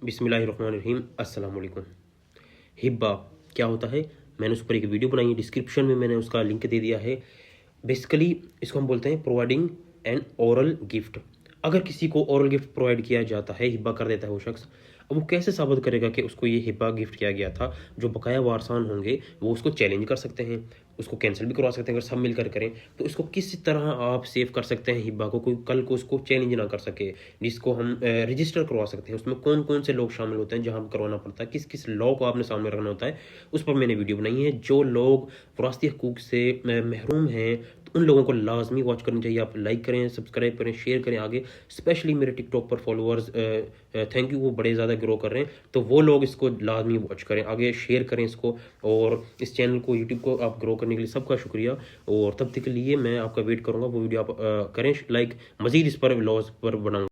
बिस्मिल्लाहिर्रहमानिर्रहीम अस्सलाम वालेकुम। हिब्बा क्या होता है, मैंने उस पर एक वीडियो बनाई है, डिस्क्रिप्शन में मैंने उसका लिंक दे दिया है। बेसिकली इसको हम बोलते हैं प्रोवाइडिंग एन ओरल गिफ्ट। अगर किसी को ओरल गिफ्ट प्रोवाइड किया जाता है, हिब्बा कर देता है वो शख्स, अब वो कैसे साबित करेगा कि उसको ये हिब्बा गिफ्ट किया गया था। जो बकाया वारसान होंगे वो उसको चैलेंज कर सकते हैं, उसको कैंसिल भी करवा सकते हैं अगर सब मिलकर करें। तो इसको किस तरह आप सेव कर सकते हैं हिब्बा को, कोई कल को उसको चैलेंज ना कर सके, जिसको हम रजिस्टर करवा सकते हैं। उसमें कौन कौन से लोग शामिल होते हैं, जहाँ करवाना पड़ता है, किस किस लॉ को आपने सामने रखना होता है, उस पर मैंने वीडियो बनाई है। जो लोग विरासती हकूक से महरूम हैं तो उन लोगों को लाजमी वॉच करनी चाहिए। आप लाइक करें, सब्सक्राइब करें, शेयर करें आगे। स्पेशली मेरे टिकटॉक पर फॉलोअर्स थैंक यू, वो बड़े ज़्यादा ग्रो कर रहे हैं, तो वो लोग इसको लाजमी वॉच करें, आगे शेयर करें इसको। और इस चैनल को, यूट्यूब को आप ग्रो करने के लिए सबका शुक्रिया। और तब तक के लिए मैं आपका वेट करूँगा, वो वीडियो आप करें लाइक, मज़ीद इस पर लॉज पर बनाऊँगा।